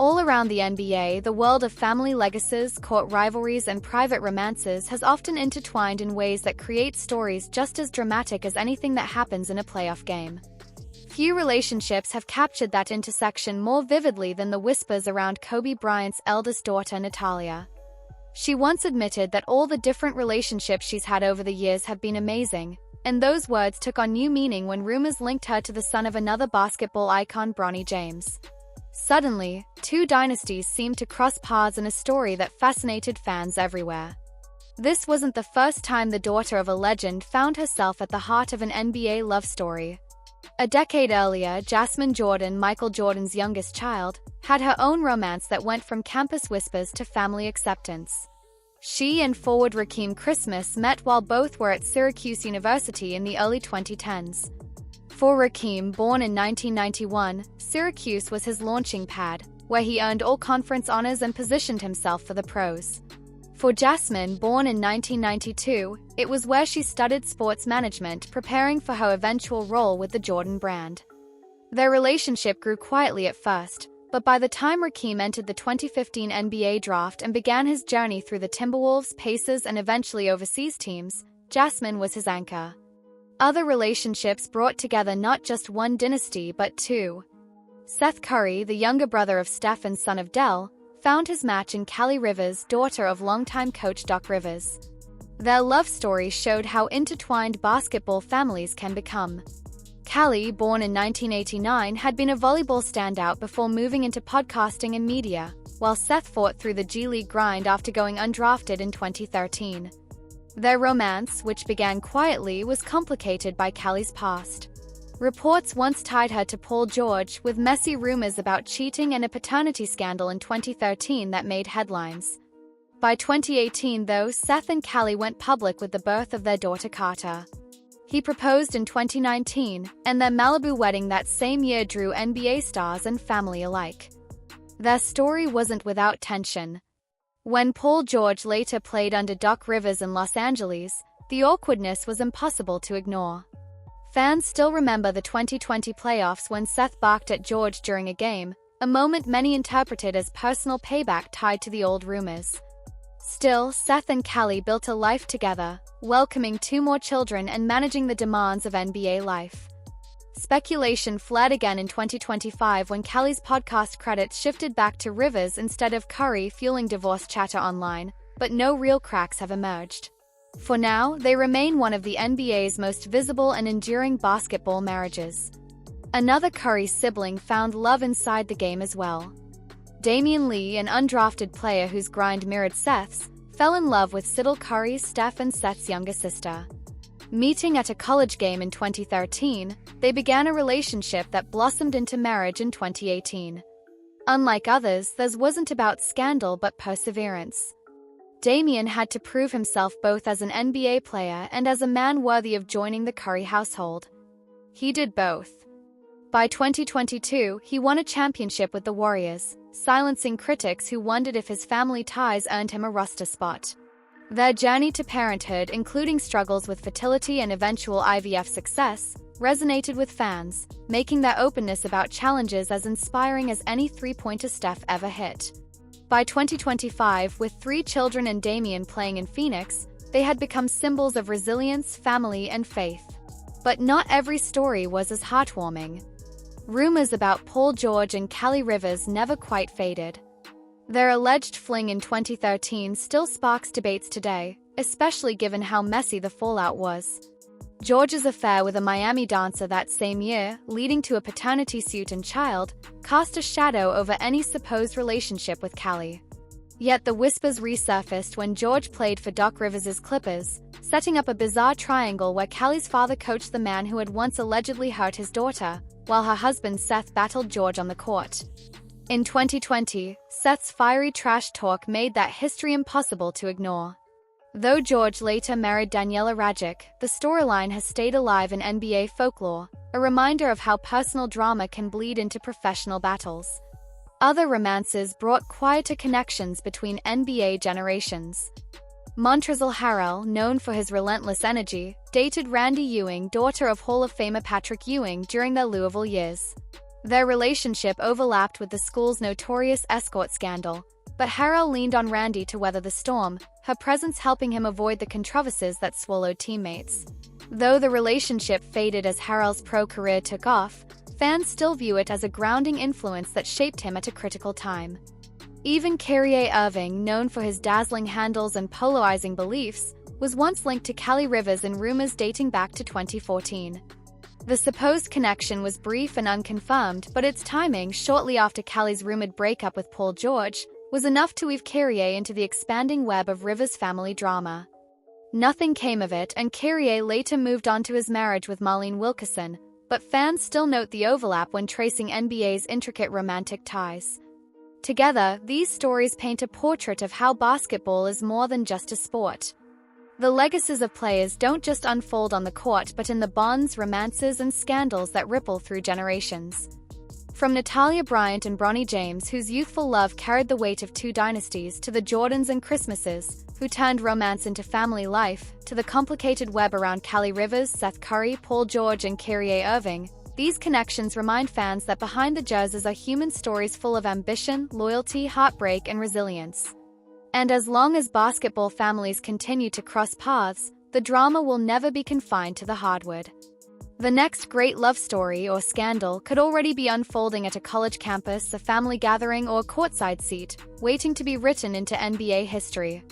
All around the NBA, the world of family legacies, court rivalries, and private romances has often intertwined in ways that create stories just as dramatic as anything that happens in a playoff game. Few relationships have captured that intersection more vividly than the whispers around Kobe Bryant's eldest daughter, Natalia. She once admitted that all the different relationships she's had over the years have been amazing, and those words took on new meaning when rumors linked her to the son of another basketball icon, Bronny James. Suddenly, two dynasties seemed to cross paths in a story that fascinated fans everywhere. This wasn't the first time the daughter of a legend found herself at the heart of an NBA love story. A decade earlier, Jasmine Jordan, Michael Jordan's youngest child, had her own romance that went from campus whispers to family acceptance. She and forward Rakeem Christmas met while both were at Syracuse University in the early 2010s. For Rakeem, born in 1991, Syracuse was his launching pad, where he earned all-conference honors and positioned himself for the pros. For Jasmine, born in 1992, it was where she studied sports management, preparing for her eventual role with the Jordan brand. Their relationship grew quietly at first, but by the time Rakeem entered the 2015 NBA draft and began his journey through the Timberwolves, Pacers, and eventually overseas teams, Jasmine was his anchor. Other relationships brought together not just one dynasty but two. Seth Curry, the younger brother of Steph and son of Dell, found his match in Callie Rivers, daughter of longtime coach Doc Rivers. Their love story showed how intertwined basketball families can become. Callie, born in 1989, had been a volleyball standout before moving into podcasting and media, while Seth fought through the G League grind after going undrafted in 2013. Their romance, which began quietly, was complicated by Callie's past. Reports once tied her to Paul George, with messy rumors about cheating and a paternity scandal in 2013 that made headlines. By 2018, though, Seth and Callie went public with the birth of their daughter Carter. He proposed in 2019, and their Malibu wedding that same year drew NBA stars and family alike. Their story wasn't without tension. When Paul George later played under Doc Rivers in Los Angeles, the awkwardness was impossible to ignore. Fans still remember the 2020 playoffs when Seth barked at George during a game, a moment many interpreted as personal payback tied to the old rumors. Still, Seth and Callie built a life together, welcoming two more children and managing the demands of NBA life. Speculation flared again in 2025 when Callie's podcast credits shifted back to Rivers instead of Curry, fueling divorce chatter online, but no real cracks have emerged. For now, they remain one of the NBA's most visible and enduring basketball marriages. Another Curry sibling found love inside the game as well. Damian Lee, an undrafted player whose grind mirrored Seth's, fell in love with Siddle Curry's, Steph and Seth's younger sister. Meeting at a college game in 2013, they began a relationship that blossomed into marriage in 2018. Unlike others, theirs wasn't about scandal but perseverance. Damian had to prove himself both as an NBA player and as a man worthy of joining the Curry household. He did both. By 2022, he won a championship with the Warriors, silencing critics who wondered if his family ties earned him a roster spot. Their journey to parenthood, including struggles with fertility and eventual IVF success, resonated with fans, making their openness about challenges as inspiring as any three-pointer Steph ever hit. By 2025, with 3 children and Damian playing in Phoenix, they had become symbols of resilience, family, and faith. But not every story was as heartwarming. Rumors about Paul George and Callie Rivers never quite faded. Their alleged fling in 2013 still sparks debates today, especially given how messy the fallout was. George's affair with a Miami dancer that same year, leading to a paternity suit and child, cast a shadow over any supposed relationship with Callie. Yet the whispers resurfaced when George played for Doc Rivers' Clippers, setting up a bizarre triangle where Callie's father coached the man who had once allegedly hurt his daughter, while her husband Seth battled George on the court. In 2020, Seth's fiery trash talk made that history impossible to ignore. Though George later married Daniela Rajic, the storyline has stayed alive in NBA folklore, a reminder of how personal drama can bleed into professional battles. Other romances brought quieter connections between NBA generations. Montrezl Harrell, known for his relentless energy, dated Randy Ewing, daughter of Hall of Famer Patrick Ewing, during their Louisville years. Their relationship overlapped with the school's notorious escort scandal, but Harrell leaned on Randy to weather the storm, her presence helping him avoid the controversies that swallowed teammates. Though the relationship faded as Harrell's pro career took off, fans still view it as a grounding influence that shaped him at a critical time. Even Kyrie Irving, known for his dazzling handles and polarizing beliefs, was once linked to Kelly Rivers in rumors dating back to 2014. The supposed connection was brief and unconfirmed, but its timing, shortly after Kelly's rumored breakup with Paul George, was enough to weave Kyrie into the expanding web of Rivers' family drama. Nothing came of it, and Kyrie later moved on to his marriage with Marlene Wilkerson, but fans still note the overlap when tracing NBA's intricate romantic ties. Together, these stories paint a portrait of how basketball is more than just a sport. The legacies of players don't just unfold on the court but in the bonds, romances, and scandals that ripple through generations. From Natalia Bryant and Bronny James, whose youthful love carried the weight of two dynasties, to the Jordans and Christmases, who turned romance into family life, to the complicated web around Kelly Rivers, Seth Curry, Paul George, and Kyrie Irving, these connections remind fans that behind the jerseys are human stories full of ambition, loyalty, heartbreak, and resilience. And as long as basketball families continue to cross paths, the drama will never be confined to the hardwood. The next great love story or scandal could already be unfolding at a college campus, a family gathering, or a courtside seat, waiting to be written into NBA history.